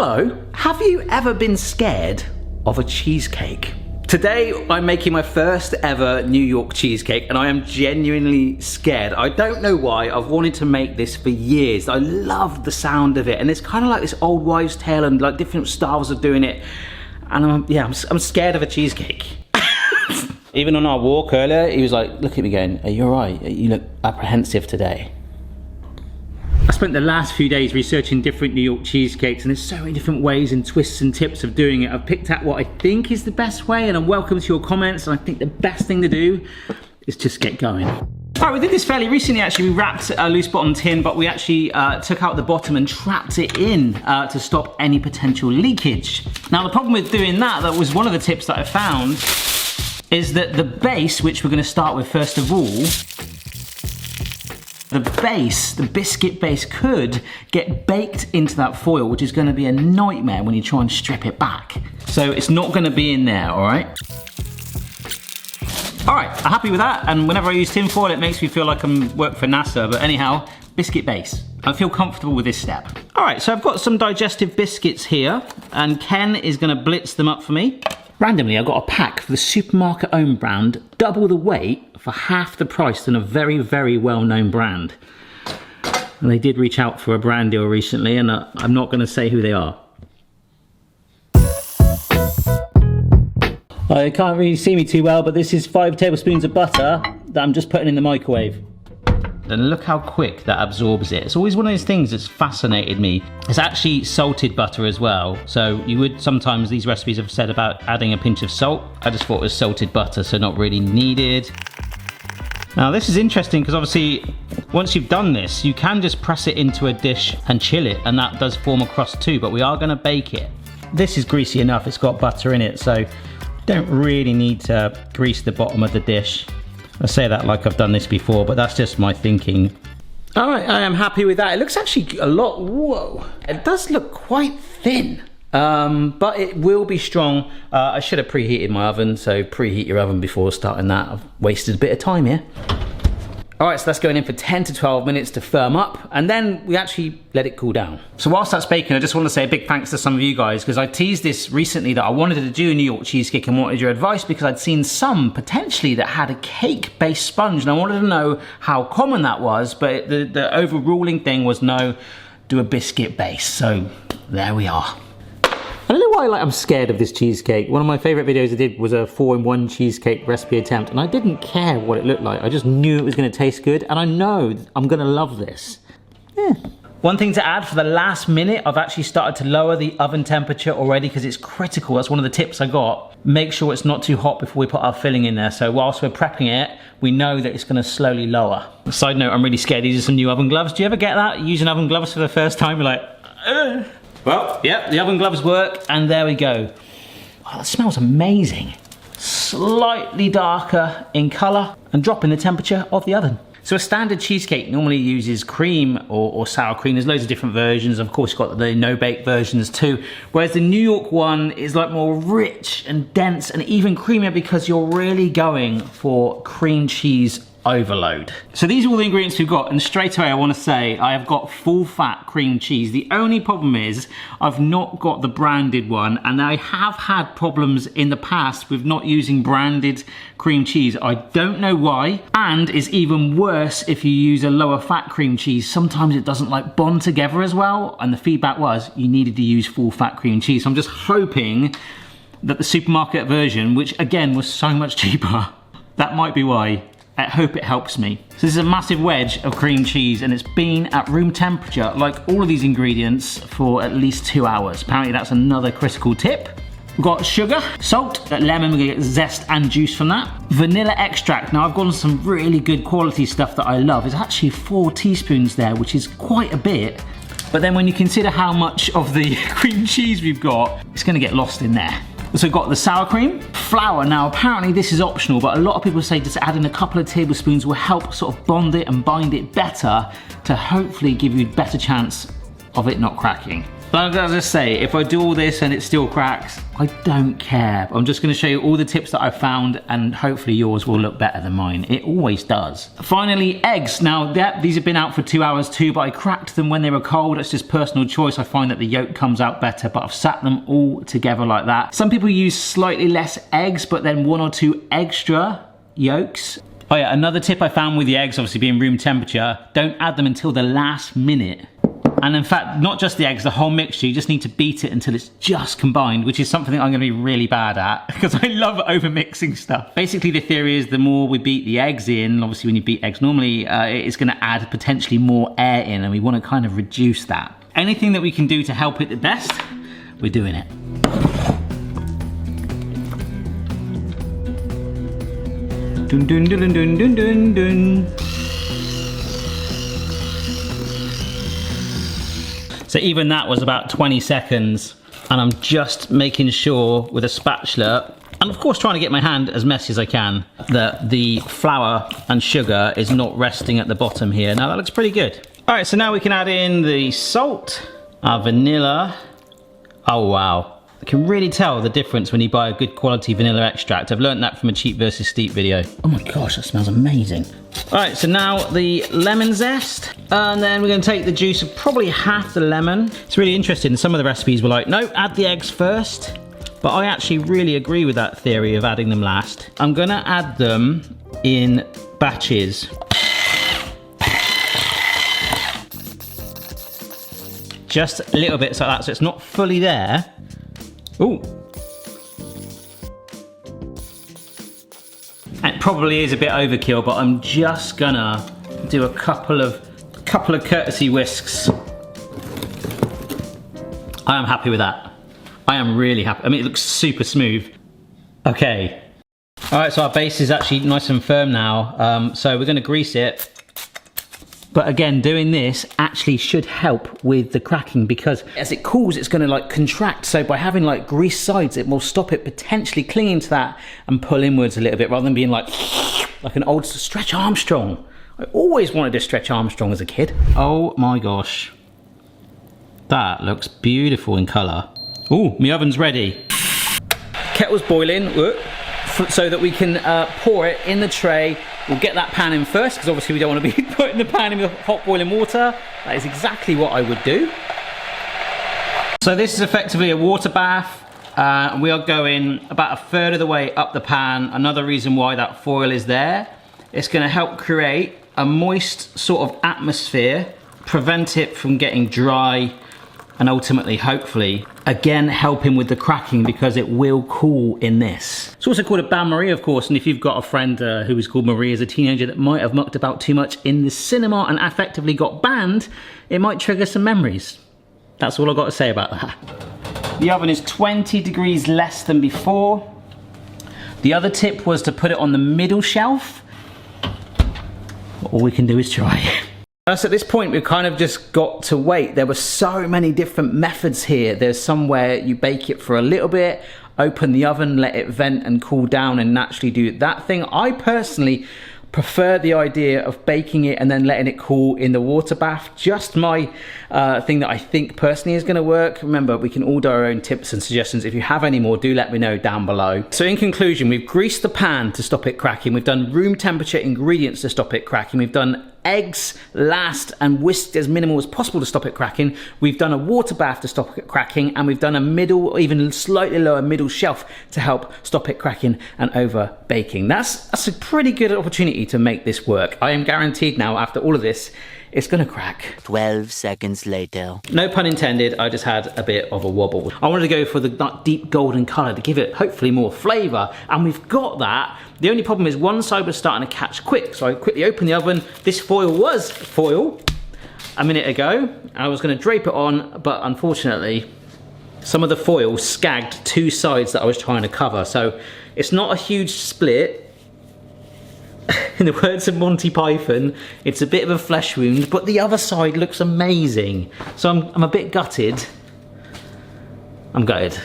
Hello, have you ever been scared of a cheesecake? Today I'm making my first ever New York cheesecake and I am genuinely scared. I don't know why, I've wanted to make this for years. I love the sound of it and it's kind of like this old wives' tale and like different styles of doing it. And I'm scared of a cheesecake. Even on our walk earlier, he was like, look at me going, are you all right? You look apprehensive today. I spent the last few days researching different New York cheesecakes and there's so many different ways and twists and tips of doing it. I've picked out what I think is the best way and I'm welcome to your comments, and I think the best thing to do is just get going. All right, we did this fairly recently actually. We wrapped a loose bottom tin, but we actually took out the bottom and trapped it in to stop any potential leakage. Now the problem with doing that was one of the tips that I found, is that the base, which we're gonna start with first of all, the biscuit base could get baked into that foil, which is gonna be a nightmare when you try and strip it back. So it's not gonna be in there, all right? All right, I'm happy with that. And whenever I use tin foil, it makes me feel like I'm working for NASA, but anyhow, biscuit base. I feel comfortable with this step. All right, so I've got some digestive biscuits here and Ken is gonna blitz them up for me. Randomly, I got a pack for the supermarket own brand, double the weight for half the price than a very, very well-known brand. And they did reach out for a brand deal recently, and I'm not gonna say who they are. I can't really see me too well, but this is 5 tablespoons of butter that I'm just putting in the microwave. And look how quick that absorbs it. It's always one of those things that's fascinated me. It's actually salted butter as well. So you would sometimes, these recipes have said about adding a pinch of salt. I just thought it was salted butter, so not really needed. Now this is interesting because obviously once you've done this, you can just press it into a dish and chill it, and that does form a crust too, but we are gonna bake it. This is greasy enough, it's got butter in it, so don't really need to grease the bottom of the dish. I say that like I've done this before, but that's just my thinking. All right, I am happy with that. It looks actually a lot, whoa. It does look quite thin, but it will be strong. I should have preheated my oven, so preheat your oven before starting that. I've wasted a bit of time here. All right, so that's going in for 10 to 12 minutes to firm up, and then we actually let it cool down. So whilst that's baking, I just want to say a big thanks to some of you guys, because I teased this recently that I wanted to do a New York cheesecake and wanted your advice because I'd seen some potentially that had a cake-based sponge, and I wanted to know how common that was, but the overruling thing was no, do a biscuit base. So there we are. I don't know why I'm scared of this cheesecake. One of my favorite videos I did was a 4-in-1 cheesecake recipe attempt, and I didn't care what it looked like. I just knew it was gonna taste good, and I know I'm gonna love this. Yeah. One thing to add, for the last minute, I've actually started to lower the oven temperature already because it's critical. That's one of the tips I got. Make sure it's not too hot before we put our filling in there. So whilst we're prepping it, we know that it's gonna slowly lower. Side note, I'm really scared. These are some new oven gloves. Do you ever get that? Using oven gloves for the first time, you're like, ugh. Well, yeah, the oven gloves work, and there we go. Oh, that smells amazing. Slightly darker in color, and dropping the temperature of the oven. So a standard cheesecake normally uses cream or sour cream. There's loads of different versions. Of course, you've got the no-bake versions too. Whereas the New York one is like more rich and dense and even creamier because you're really going for cream cheese overload. So these are all the ingredients we've got, and straight away I want to say I have got full fat cream cheese. The only problem is I've not got the branded one, and I have had problems in the past with not using branded cream cheese. I don't know why, and it's even worse if you use a lower fat cream cheese. Sometimes it doesn't like bond together as well, and the feedback was you needed to use full fat cream cheese. So I'm just hoping that the supermarket version, which again was so much cheaper, that might be why. I hope it helps me. So this is a massive wedge of cream cheese, and it's been at room temperature, like all of these ingredients, for at least 2 hours. Apparently that's another critical tip. We've got sugar, salt, lemon, we're gonna get zest and juice from that. Vanilla extract. Now I've got some really good quality stuff that I love. It's actually 4 teaspoons there, which is quite a bit. But then when you consider how much of the cream cheese we've got, it's gonna get lost in there. So we've got the sour cream, flour. Now apparently this is optional, but a lot of people say just adding a couple of tablespoons will help sort of bond it and bind it better to hopefully give you a better chance of it not cracking. Like as I say, if I do all this and it still cracks, I don't care. I'm just going to show you all the tips that I've found, and hopefully yours will look better than mine. It always does. Finally, eggs. Now, these have been out for 2 hours too, but I cracked them when they were cold. It's just personal choice. I find that the yolk comes out better, but I've sat them all together like that. Some people use slightly less eggs, but then 1 or 2 extra yolks. Oh yeah, another tip I found with the eggs, obviously being room temperature, don't add them until the last minute. And in fact, not just the eggs, the whole mixture, you just need to beat it until it's just combined, which is something I'm going to be really bad at because I love over mixing stuff. Basically, the theory is the more we beat the eggs in, obviously when you beat eggs normally, it's going to add potentially more air in, and we want to kind of reduce that. Anything that we can do to help it the best, we're doing it. Dun dun dun dun dun dun dun. So even that was about 20 seconds, and I'm just making sure with a spatula, and of course trying to get my hand as messy as I can, that the flour and sugar is not resting at the bottom here. Now that looks pretty good. All right, so now we can add in the salt, our vanilla. Oh wow. I can really tell the difference when you buy a good quality vanilla extract. I've learned that from a cheap versus steep video. Oh my gosh, that smells amazing. All right, so now the lemon zest, and then we're gonna take the juice of probably half the lemon. It's really interesting, some of the recipes were like, no, add the eggs first, but I actually really agree with that theory of adding them last. I'm gonna add them in batches. Just a little bit like that, so it's not fully there. Ooh. It probably is a bit overkill, but I'm just gonna do a couple of courtesy whisks. I am happy with that. I am really happy. I mean, it looks super smooth. Okay. All right, so our base is actually nice and firm now. So we're gonna grease it. But again, doing this actually should help with the cracking, because as it cools, it's going to like contract. So by having like greased sides, it will stop it potentially clinging to that and pull inwards a little bit, rather than being like an old Stretch Armstrong. I always wanted a Stretch Armstrong as a kid. Oh my gosh. That looks beautiful in colour. Ooh, my oven's ready. Kettle's boiling, so that we can pour it in the tray. We'll get that pan in first, because obviously we don't want to be putting the pan in with hot boiling water. That is exactly what I would do. So this is effectively a water bath. We are going about 1/3 of the way up the pan. Another reason why that foil is there, it's going to help create a moist sort of atmosphere, prevent it from getting dry, and ultimately, hopefully, again, helping with the cracking, because it will cool in this. It's also called a bain-marie, of course, and if you've got a friend who was called Marie as a teenager that might have mucked about too much in the cinema and effectively got banned, it might trigger some memories. That's all I've got to say about that. The oven is 20 degrees less than before. The other tip was to put it on the middle shelf. All we can do is try. So at this point, we've kind of just got to wait. There were so many different methods here. There's some where you bake it for a little bit, open the oven, let it vent and cool down and naturally do that thing. I personally prefer the idea of baking it and then letting it cool in the water bath. Just my thing that I think personally is going to work. Remember, we can all do our own tips and suggestions. If you have any more, do let me know down below. So in conclusion, we've greased the pan to stop it cracking. We've done room temperature ingredients to stop it cracking. We've done eggs last and whisked as minimal as possible to stop it cracking. We've done a water bath to stop it cracking, and we've done a middle, or even slightly lower middle shelf to help stop it cracking and over baking. That's a pretty good opportunity to make this work. I am guaranteed now, after all of this, it's gonna crack. 12 seconds later. No pun intended, I just had a bit of a wobble. I wanted to go for the deep golden color to give it hopefully more flavor, and we've got that. The only problem is one side was starting to catch quick, so I quickly opened the oven. This foil was foil a minute ago. I was gonna drape it on, but unfortunately, some of the foil skagged 2 sides that I was trying to cover, so it's not a huge split. In the words of Monty Python, it's a bit of a flesh wound, but the other side looks amazing. So I'm a bit gutted. I'm gutted.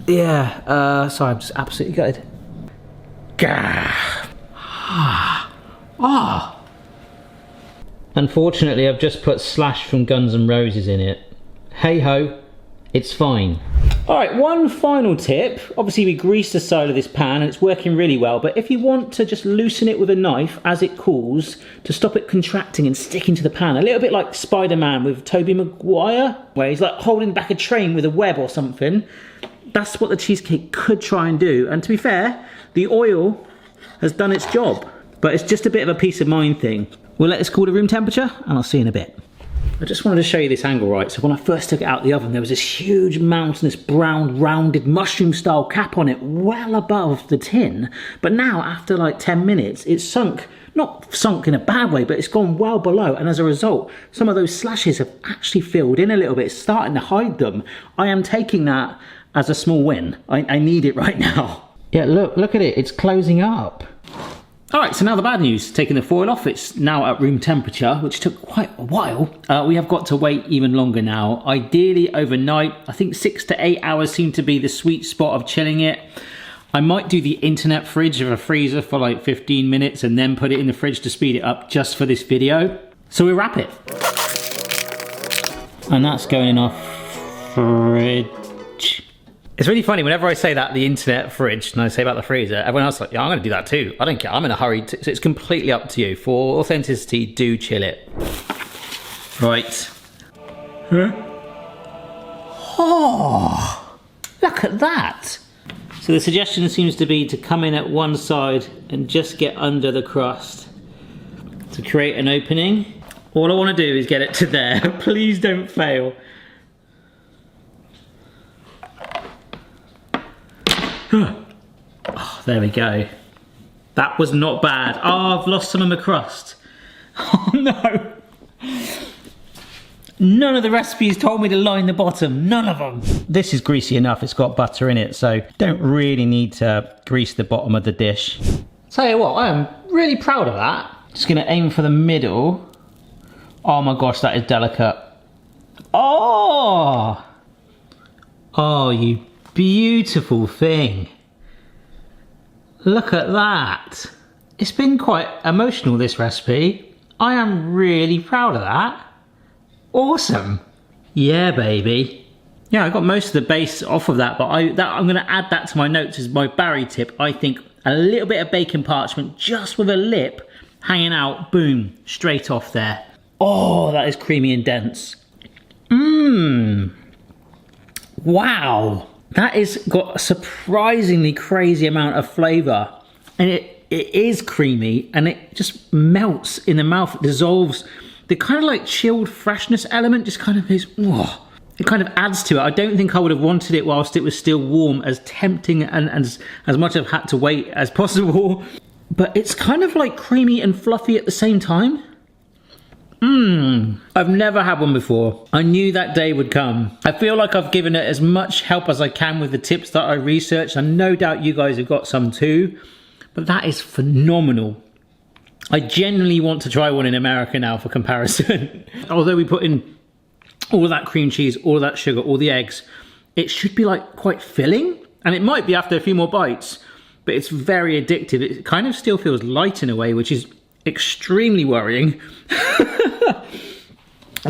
Yeah, sorry, I'm just absolutely gutted. Unfortunately, I've just put Slash from Guns N' Roses in it. hey ho, it's fine. All right, one final tip. Obviously we greased the side of this pan and it's working really well, but if you want to just loosen it with a knife as it cools to stop it contracting and sticking to the pan, a little bit like Spider-Man with Tobey Maguire, where he's like holding back a train with a web or something, that's what the cheesecake could try and do. And to be fair, the oil has done its job, but it's just a bit of a peace of mind thing. We'll let this cool to room temperature and I'll see you in a bit. I just wanted to show you this angle, right? So when I first took it out of the oven, there was this huge mountainous brown rounded mushroom style cap on it, well above the tin. But now after like 10 minutes, it's sunk, not sunk in a bad way, but it's gone well below. And as a result, some of those slashes have actually filled in a little bit, it's starting to hide them. I am taking that as a small win. I need it right now. Yeah, look at it, it's closing up. All right, so now the bad news, taking the foil off, it's now at room temperature, which took quite a while. We have got to wait even longer now. Ideally overnight, I think 6 to 8 hours seem to be the sweet spot of chilling it. I might do the internet fridge of a freezer for like 15 minutes and then put it in the fridge to speed it up just for this video. So we wrap it. And that's going in our fridge. It's really funny, whenever I say that, the internet fridge, and I say about the freezer, everyone else is like, yeah, I'm going to do that too. I don't care, I'm in a hurry. So it's completely up to you. For authenticity, do chill it. Right. Huh? Oh, look at that. So the suggestion seems to be to come in at one side and just get under the crust to create an opening. All I want to do is get it to there. Please don't fail. Oh, there we go. That was not bad. Oh, I've lost some of my crust. Oh no. None of the recipes told me to line the bottom. None of them. This is greasy enough. It's got butter in it, so don't really need to grease the bottom of the dish. Tell you what, I am really proud of that. Just gonna aim for the middle. Oh my gosh, that is delicate. Oh! Oh, you beautiful thing. Look at that. It's been quite emotional, this recipe. I am really proud of that. Awesome. Yeah, baby. Yeah, I got most of the base off of that, but I'm going to add that to my notes as my Barry tip. I think a little bit of bacon parchment just with a lip hanging out, boom, straight off there. Oh, that is creamy and dense. Mmm. Wow. That has got a surprisingly crazy amount of flavour. And it is creamy and it just melts in the mouth, it dissolves. The kind of like chilled freshness element just kind of is, oh, it kind of adds to it. I don't think I would have wanted it whilst it was still warm, as tempting and as much I've had to wait as possible. But it's kind of like creamy and fluffy at the same time. I've never had one before. I knew that day would come. I feel like I've given it as much help as I can with the tips that I researched, and no doubt you guys have got some too. But that is phenomenal. I genuinely want to try one in America now for comparison. Although we put in all of that cream cheese, all of that sugar, all the eggs, it should be like quite filling. And it might be after a few more bites, but it's very addictive. It kind of still feels light in a way, which is extremely worrying.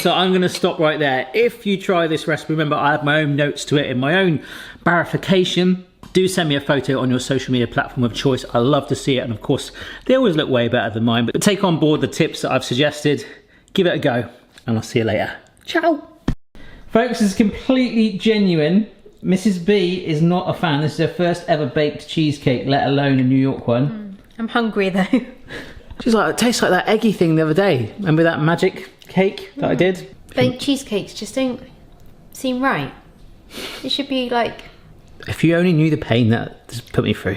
So I'm going to stop right there. If you try this recipe, remember I have my own notes to it in my own barification. Do send me a photo on your social media platform of choice. I love to see it, and of course they always look way better than mine, but take on board the tips that I've suggested, give it a go, and I'll see you later. Ciao. Folks, this is completely genuine. Mrs. B is not a fan. This is her first ever baked cheesecake, let alone a New York one. I'm hungry though. She's like, it tastes like that eggy thing the other day. Remember that magic cake that I did? Baked cheesecakes just don't seem right. It should be like... If you only knew the pain that this put me through.